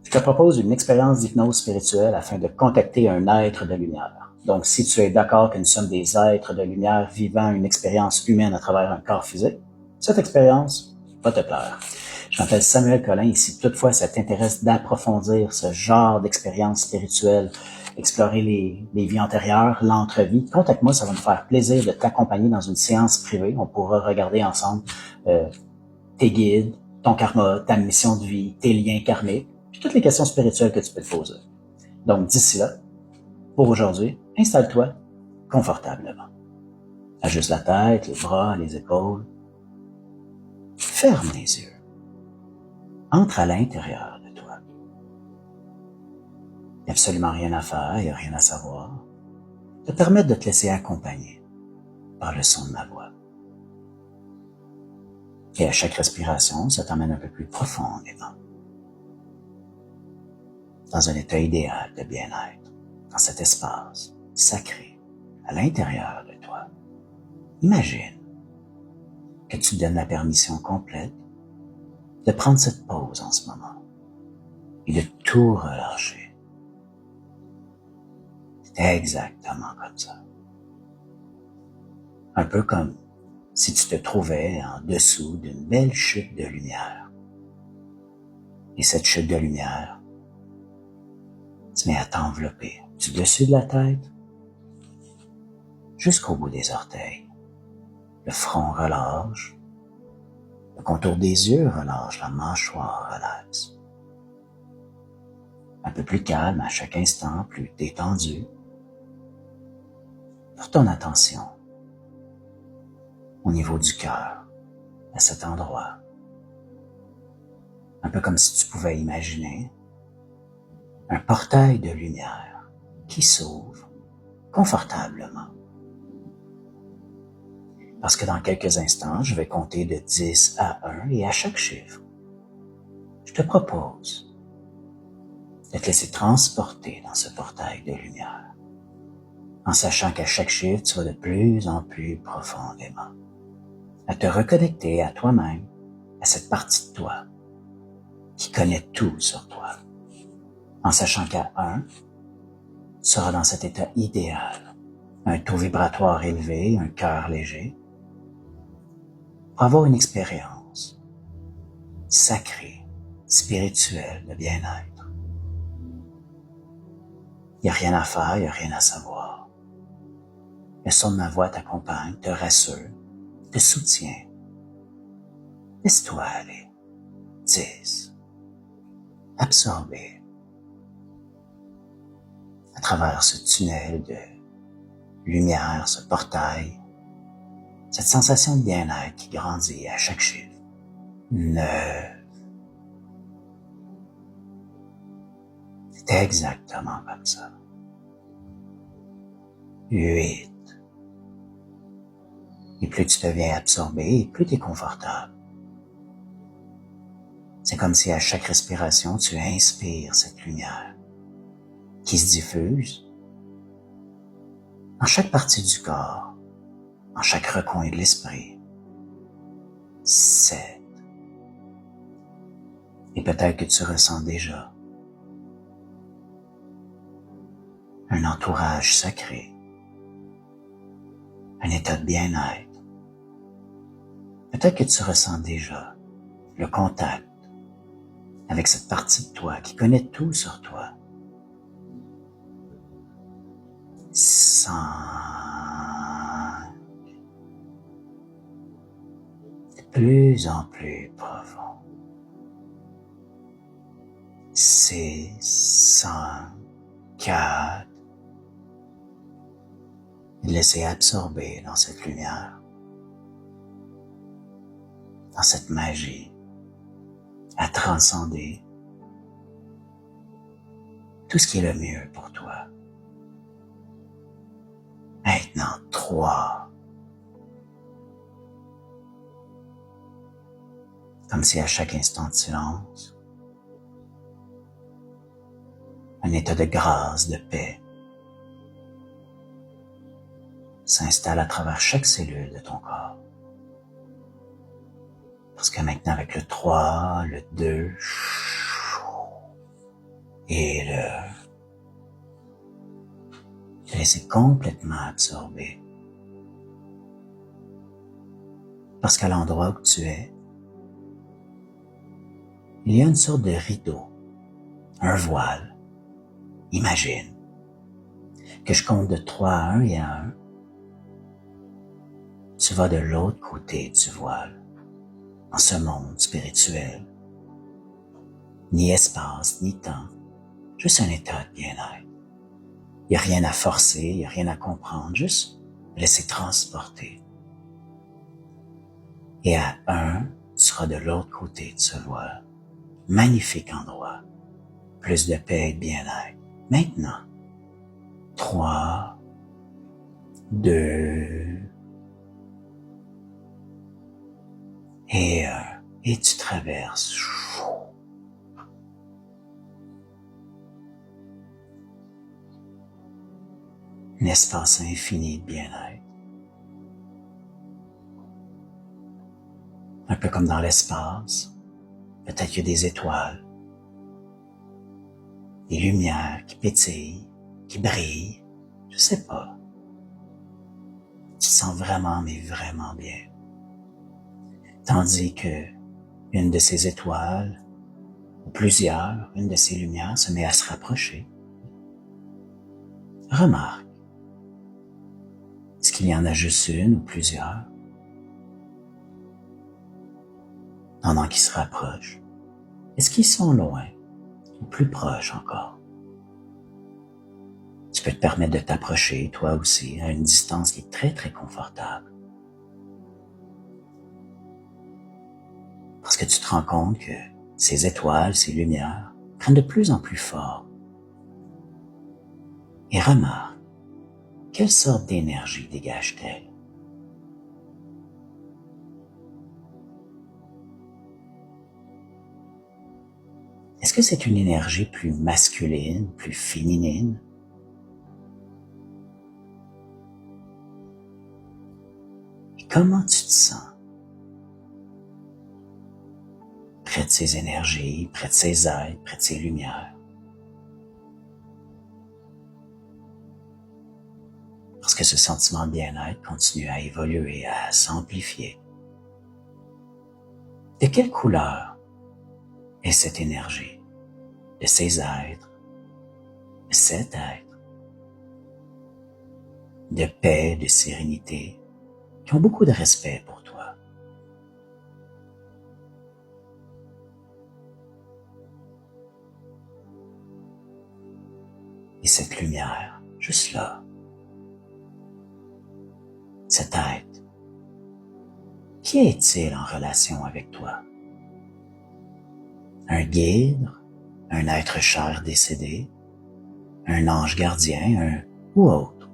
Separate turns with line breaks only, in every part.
Je te propose une expérience d'hypnose spirituelle afin de contacter un être de lumière. Donc, si tu es d'accord que nous sommes des êtres de lumière vivant une expérience humaine à travers un corps physique, cette expérience va te plaire. Je m'appelle Samuel Collin et si toutefois ça t'intéresse d'approfondir ce genre d'expérience spirituelle, explorer les vies antérieures, l'entre-vie, contacte-moi, ça va me faire plaisir de t'accompagner dans une séance privée. On pourra regarder ensemble tes guides, ton karma, ta mission de vie, tes liens karmiques, puis toutes les questions spirituelles que tu peux te poser. Donc d'ici là, pour aujourd'hui, installe-toi confortablement. Ajuste la tête, les bras, les épaules. Ferme les yeux. Entre à l'intérieur de toi. Il n'y a absolument rien à faire, il n'y a rien à savoir. Te permettre de te laisser accompagner par le son de ma voix. Et à chaque respiration, ça t'emmène un peu plus profondément dans un état idéal de bien-être, dans cet espace sacré à l'intérieur de toi. Imagine que tu te donnes la permission complète de prendre cette pause en ce moment et de tout relâcher. C'est exactement comme ça. Un peu comme si tu te trouvais en dessous d'une belle chute de lumière. Et cette chute de lumière se met à t'envelopper du dessus de la tête jusqu'au bout des orteils. Le front relâche, le contour des yeux relâche, la mâchoire relaxe. Un peu plus calme à chaque instant, plus détendu. Porte ton attention au niveau du cœur, à cet endroit. Un peu comme si tu pouvais imaginer un portail de lumière qui s'ouvre confortablement. Parce que dans quelques instants, je vais compter de 10 à 1 et à chaque chiffre, je te propose de te laisser transporter dans ce portail de lumière, en sachant qu'à chaque chiffre, tu vas de plus en plus profondément à te reconnecter à toi-même, à cette partie de toi qui connaît tout sur toi, en sachant qu'à 1, tu seras dans cet état idéal, un taux vibratoire élevé, un cœur léger, pour avoir une expérience sacrée, spirituelle de bien-être. Il n'y a rien à faire, il n'y a rien à savoir. Le son de ma voix t'accompagne, te rassure, te soutient. Laisse-toi aller. 10. Absorber à travers ce tunnel de lumière, ce portail, cette sensation de bien-être qui grandit à chaque chiffre. 9. C'est exactement comme ça. 8. Et plus tu deviens absorbé, et plus tu es confortable. C'est comme si à chaque respiration, tu inspires cette lumière qui se diffuse dans chaque partie du corps, dans chaque recoin de l'esprit. 7. Et peut-être que tu ressens déjà un entourage sacré, un état de bien-être. Peut-être que tu ressens déjà le contact avec cette partie de toi qui connaît tout sur toi. 5. De plus en plus profond. 6, 5, 4. Laissez absorber dans cette lumière, dans cette magie, à transcender tout ce qui est le mieux pour toi. Maintenant, 3. Comme si à chaque instant de silence, un état de grâce, de paix s'installe à travers chaque cellule de ton corps. Parce que maintenant, avec le 3, le 2, et te laisser complètement absorber. Parce qu'à l'endroit où tu es, il y a une sorte de rideau, un voile. Imagine que je compte de 3 à 1 et à 1. Tu vas de l'autre côté du voile, en ce monde spirituel. Ni espace, ni temps, juste un état de bien-être. Il n'y a rien à forcer, il n'y a rien à comprendre, juste laisser transporter. Et à 1, tu seras de l'autre côté de ce voile. Magnifique endroit. Plus de paix et de bien-être. Maintenant, 3, 2, et 1. Et tu traverses. Un espace infini de bien-être. Un peu comme dans l'espace, peut-être qu'il y a des étoiles, des lumières qui pétillent, qui brillent, je sais pas. Tu te sens vraiment, mais vraiment bien. Tandis que une de ces étoiles, ou plusieurs, une de ces lumières se met à se rapprocher. Remarque, est-ce qu'il y en a juste une ou plusieurs? Pendant qu'ils se rapprochent, est-ce qu'ils sont loin ou plus proches encore? Tu peux te permettre de t'approcher, toi aussi, à une distance qui est très, très confortable. Parce que tu te rends compte que ces étoiles, ces lumières, prennent de plus en plus fort. Et remarque, quelle sorte d'énergie dégage-t-elle? Est-ce que c'est une énergie plus masculine, plus féminine? Et comment tu te sens près de ces énergies, près de ces êtres, près de ces lumières? Parce que ce sentiment de bien-être continue à évoluer, à s'amplifier. De quelle couleur est cette énergie de ces êtres, de cet être, de paix, de sérénité, qui ont beaucoup de respect pour toi? Et cette lumière, juste là, cet être, qui est-il en relation avec toi? Un guide, un être cher décédé, un ange gardien, ou autre?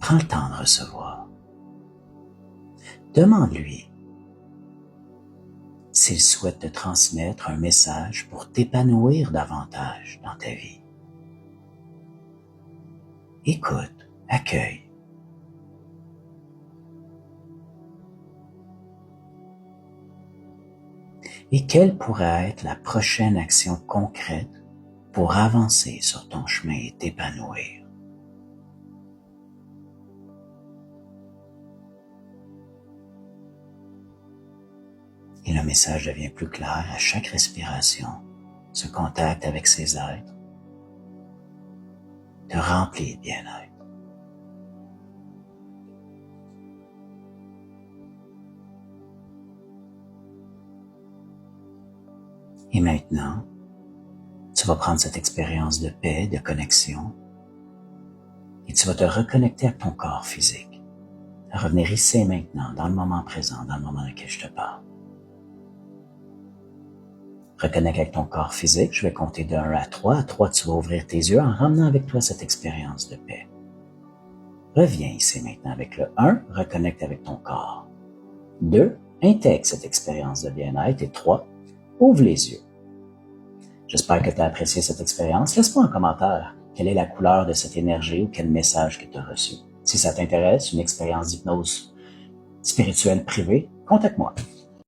Prends le temps de recevoir. Demande-lui s'il souhaite te transmettre un message pour t'épanouir davantage dans ta vie. Écoute, accueille. Et quelle pourrait être la prochaine action concrète pour avancer sur ton chemin et t'épanouir? Et le message devient plus clair à chaque respiration. Ce contact avec ces êtres te remplit de bien-être. Et maintenant, tu vas prendre cette expérience de paix, de connexion, et tu vas te reconnecter à ton corps physique, à revenir ici et maintenant, dans le moment présent, dans le moment dans lequel je te parle. Reconnecte avec ton corps physique, je vais compter de 1 à 3. À 3, tu vas ouvrir tes yeux en ramenant avec toi cette expérience de paix. Reviens ici maintenant avec le 1, reconnecte avec ton corps. 2, intègre cette expérience de bien-être. Et 3, ouvre les yeux. J'espère que tu as apprécié cette expérience. Laisse-moi un commentaire. Quelle est la couleur de cette énergie ou quel message que tu as reçu? Si ça t'intéresse, une expérience d'hypnose spirituelle privée, contacte-moi.